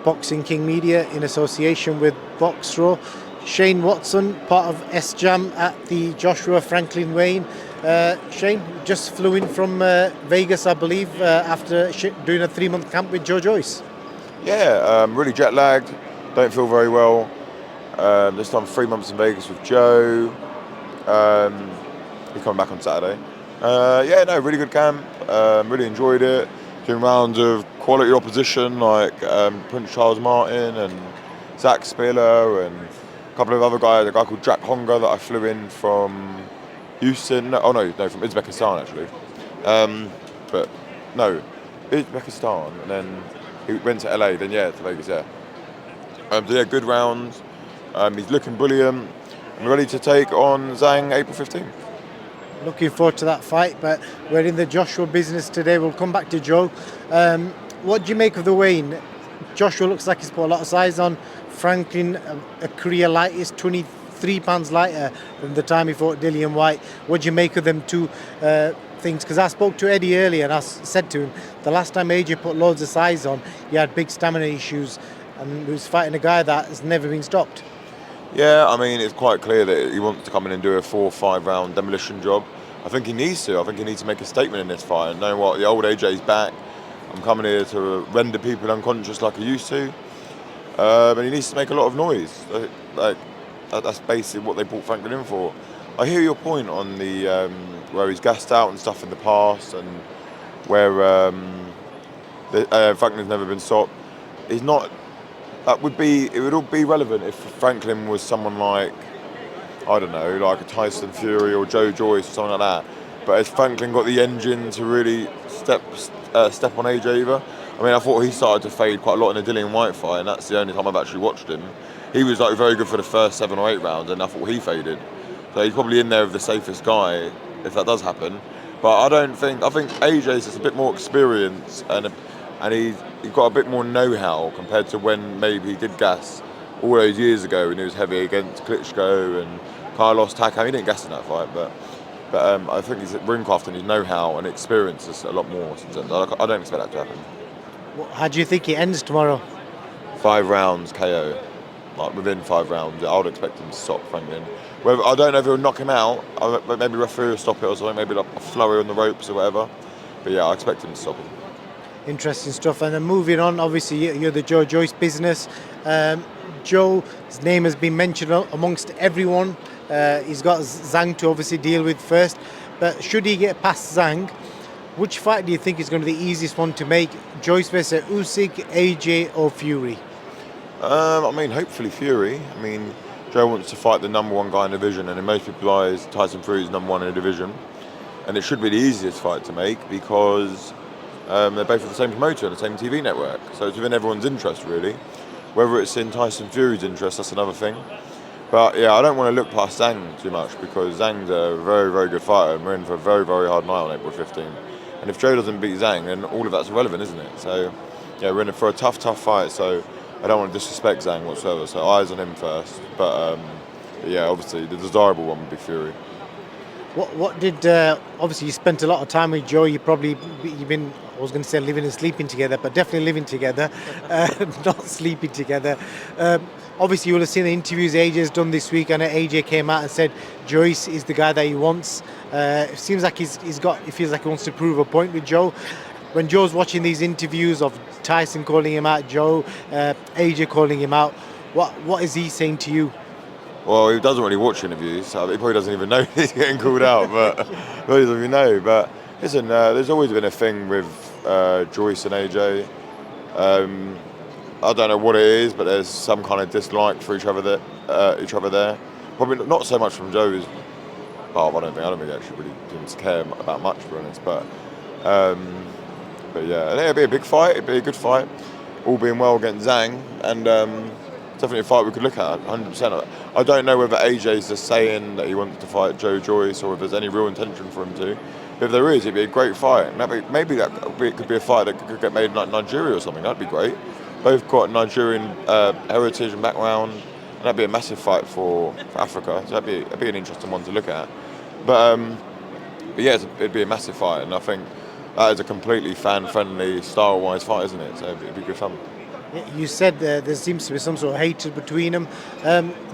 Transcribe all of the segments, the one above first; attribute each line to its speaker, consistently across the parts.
Speaker 1: Boxing King Media in association with Boxro. Shane Watson, part of Sjam at the Joshua Franklin Wayne. Shane just flew in from Vegas, I believe, after doing a 3-month camp with Joyce.
Speaker 2: Yeah, really jet lagged, don't feel very well. This time 3 months in Vegas with Joe. He's coming back on Saturday. Really good camp. Really enjoyed it. Doing rounds of quality opposition like Prince Charles Martin and Zach Spiller and a couple of other guys. A guy called Jack Honga that I flew in from Houston. From Uzbekistan actually. Uzbekistan, and then he went to LA. Then to Vegas. Good rounds. He's looking brilliant. I'm ready to take on Zhang April 15th.
Speaker 1: Looking forward to that fight, but we're in the Joshua business today. We'll come back to Joe. What do you make of the weigh-in? Joshua looks like he's put a lot of size on. Franklin, a career lightest, 23 pounds lighter from the time he fought Dillian White. What do you make of them two things? Because I spoke to Eddie earlier and I said to him, the last time AJ put loads of size on, he had big stamina issues and he was fighting a guy that has never been stopped.
Speaker 2: Yeah, I mean, it's quite clear that he wants to come in and do a 4 or 5 round demolition job. I think he needs to. I think he needs to make a statement in this fight. And know what? The old AJ's back. I'm coming here to render people unconscious like I used to. And he needs to make a lot of noise. That's basically what they brought Franklin in for. I hear your point on the where he's gassed out and stuff in the past, and where Franklin's never been stopped. He's not. It would all be relevant if Franklin was someone like, I don't know, like a Tyson Fury or Joyce or something like that. But has Franklin got the engine to really step on AJ either? I mean, I thought he started to fade quite a lot in the Dillian White fight, and that's the only time I've actually watched him. He was very good for the first 7 or 8 rounds, and I thought he faded. So he's probably in there with the safest guy if that does happen. But I think AJ's just a bit more experience and he's got a bit more know-how compared to when maybe he did gas all those years ago when he was heavy against Klitschko and Carlos Takam. He didn't gas in that fight, but I think his ringcraft and his know-how and experience is a lot more. I don't expect that to happen.
Speaker 1: How do you think it ends tomorrow?
Speaker 2: 5 rounds KO. Like within 5 rounds, I would expect him to stop Franklin. I don't know if he'll knock him out. Maybe referee will stop it or something. Maybe like a flurry on the ropes or whatever. But I expect him to stop him.
Speaker 1: Interesting stuff. And then moving on, obviously you're the Joyce business. Joe's name has been mentioned amongst everyone. He's got Zhang to obviously deal with first. But should he get past Zhang, which fight do you think is going to be the easiest one to make? Joyce versus Usyk, AJ or Fury?
Speaker 2: Hopefully Fury. Joe wants to fight the number 1 guy in the division, and in most people's eyes, Tyson Fury is number 1 in the division. And it should be the easiest fight to make because they're both at the same promoter and the same TV network. So it's within everyone's interest, really. Whether it's in Tyson Fury's interest, that's another thing. But I don't want to look past Zhang too much because Zhang's a very, very good fighter and we're in for a very, very hard night on April 15th. And if Joe doesn't beat Zhang, then all of that's irrelevant, isn't it? So, we're in for a tough fight. So I don't want to disrespect Zhang whatsoever. So eyes on him first. But obviously the desirable one would be Fury.
Speaker 1: What did obviously you spent a lot of time with Joe. You've been, I was going to say living and sleeping together, but definitely living together, not sleeping together. Obviously, you will have seen the interviews AJ's done this week, and AJ came out and said Joyce is the guy that he wants. It seems like he feels like he wants to prove a point with Joe. When Joe's watching these interviews of Tyson calling him out, Joe, AJ calling him out, what is he saying to you?
Speaker 2: Well, he doesn't really watch interviews, so he probably doesn't even know he's getting called out, but he doesn't even know. But listen, there's always been a thing with Joyce and AJ. I don't know what it is, but there's some kind of dislike for each other there. Probably not so much from Joe's part. I don't really actually didn't care about much, to be honest. But it'd be a big fight. It'd be a good fight, all being well against Zhang, and definitely a fight we could look at 100%. I don't know whether AJ's just saying that he wants to fight Joyce or if there's any real intention for him to. If there is, it'd be a great fight. Maybe it could be a fight that could get made in like Nigeria or something. That'd be great. Both got Nigerian heritage and background, and that'd be a massive fight for Africa. So that'd be an interesting one to look at. But it'd be a massive fight, and I think that is a completely fan-friendly, style-wise fight, isn't it? So it'd be good fun.
Speaker 1: You said there seems to be some sort of hatred between them.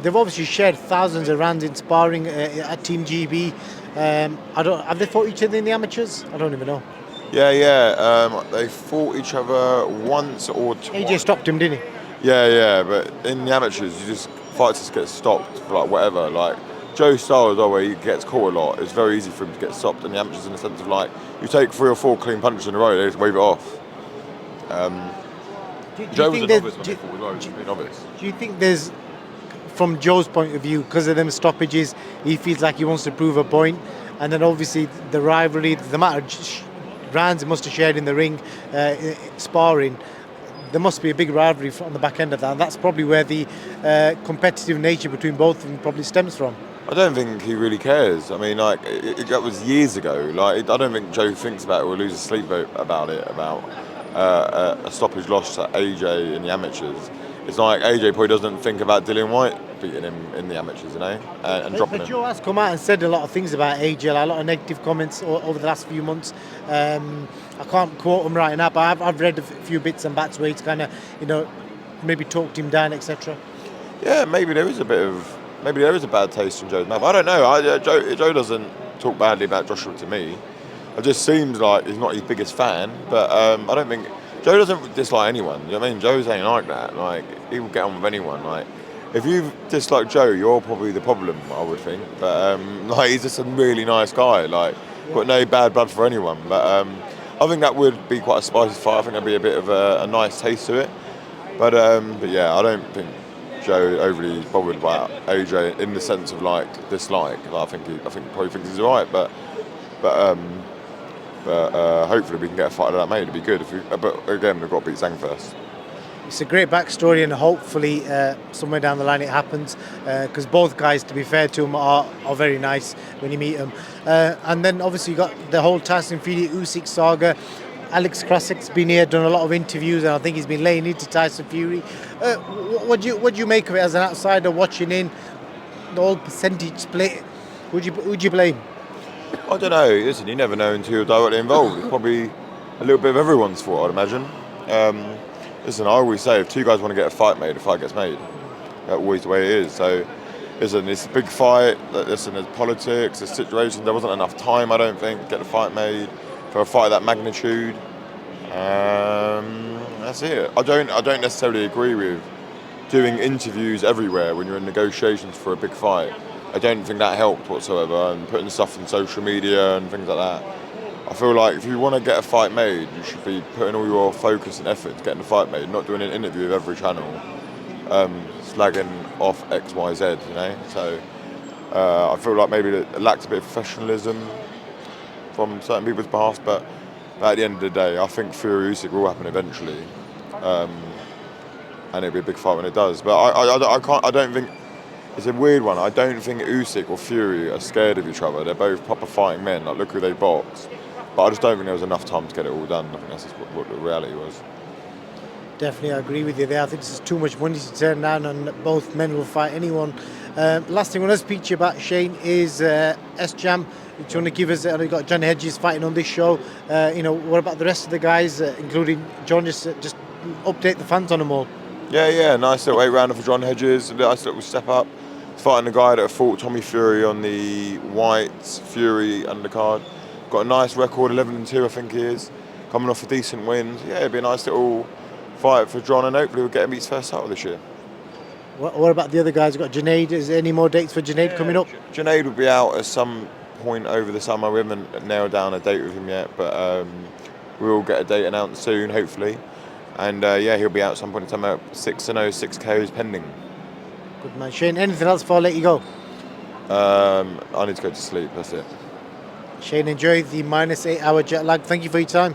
Speaker 1: They've obviously shared thousands of rounds in sparring at Team GB. I don't. Have they fought each other in the amateurs? I don't even know.
Speaker 2: Yeah, yeah. They fought each other once or
Speaker 1: AJ
Speaker 2: twice.
Speaker 1: stopped him, didn't he?
Speaker 2: Yeah, yeah. But in the amateurs, fights just get stopped for like whatever. Like Joe's style as well, where he gets caught a lot. It's very easy for him to get stopped in the amateurs in the sense of like you take 3 or 4 clean punches in a row, they just wave it off. Joe was a novice when they fought as well. He was a novice.
Speaker 1: Do you think there's, from Joe's point of view, because of them stoppages, he feels like he wants to prove a point, and then obviously the rivalry, the amount of rounds he must have shared in the ring, sparring, there must be a big rivalry on the back end of that, and that's probably where the competitive nature between both of them probably stems from.
Speaker 2: I don't think he really cares. I mean, like that was years ago. Like I don't think Joe thinks about it or loses sleep about it. About a stoppage loss to AJ in the amateurs. It's like AJ probably doesn't think about Dillian White beating him in the amateurs, you know, and dropping
Speaker 1: But
Speaker 2: him.
Speaker 1: Joe has come out and said a lot of things about AJ, like a lot of negative comments over the last few months. I can't quote him right now, but I've read a few bits and bats where he's kind of, maybe talked him down, etc.
Speaker 2: Yeah, maybe there is a bad taste in Joe's mouth. I don't know. Joe doesn't talk badly about Joshua to me. It just seems like he's not his biggest fan, but I don't think Joe doesn't dislike anyone. You know what I mean? Joe's ain't like that. Like he will get on with anyone. Like if you dislike Joe, you're probably the problem, I would think. But like he's just a really nice guy. Like got no bad blood for anyone. But I think that would be quite a spicy fight. I think there'd be a bit of a nice taste to it. But yeah, I don't think Joe overly bothered about AJ in the sense of like dislike. I think he probably thinks he's alright, but hopefully we can get a fight like that made. It'd be good. But again, we've got to beat Zhang first.
Speaker 1: It's a great backstory, and hopefully somewhere down the line it happens, because both guys, to be fair to them, are very nice when you meet them. And then obviously you got the whole Tyson Fury Usyk saga. Alex Krassik's been here, done a lot of interviews, and I think he's been laying into Tyson Fury. What do you make of it as an outsider watching in the whole percentage split? Would you blame?
Speaker 2: I don't know. Listen, you never know until you're directly involved. It's probably a little bit of everyone's fault, I'd imagine. Listen, I always say if 2 guys want to get a fight made, a fight gets made. That's always the way it is. So, listen, it's a big fight. Listen, there's politics, there's situations. There wasn't enough time, I don't think, to get the fight made for a fight of that magnitude. That's it. I don't necessarily agree with doing interviews everywhere when you're in negotiations for a big fight. I don't think that helped whatsoever, and putting stuff on social media and things like that. I feel like if you want to get a fight made, you should be putting all your focus and effort into getting the fight made, not doing an interview with every channel, slagging off X, Y, Z, you know? So I feel like maybe it lacked a bit of professionalism from certain people's behalf, but at the end of the day, I think Fury Usyk will happen eventually, and it'll be a big fight when it does. But I don't think. It's a weird one. I don't think Usyk or Fury are scared of each other. They're both proper fighting men. Like, look who they box. But I just don't think there was enough time to get it all done. I think that's just what the reality was.
Speaker 1: Definitely, I agree with you there. I think this is too much money to turn down, and both men will fight anyone. Last thing I want to speak to you about, Shane, is Sjam. Do you want to give us? You've got John Hedges fighting on this show. What about the rest of the guys, including John? Just update the fans on them all.
Speaker 2: Yeah. Nice little 8-rounder for John Hedges. A nice little step up. Fighting the guy that fought Tommy Fury on the White Fury undercard. Got a nice record, 11-2, I think he is. Coming off a decent win. Yeah, it'd be a nice little fight for John, and hopefully we'll get him his first title this year.
Speaker 1: What about the other guys? We've got Junaid. Is there any more dates for Junaid coming up?
Speaker 2: Junaid will be out at some point over the summer. We haven't nailed down a date with him yet, but we'll get a date announced soon, hopefully. And he'll be out at some point in time. Out 6-0, 6 KOs pending.
Speaker 1: Good man. Shane, anything else before I let you go?
Speaker 2: I need to go to sleep, that's it.
Speaker 1: Shane, enjoy the -8 hour jet lag. Thank you for your time.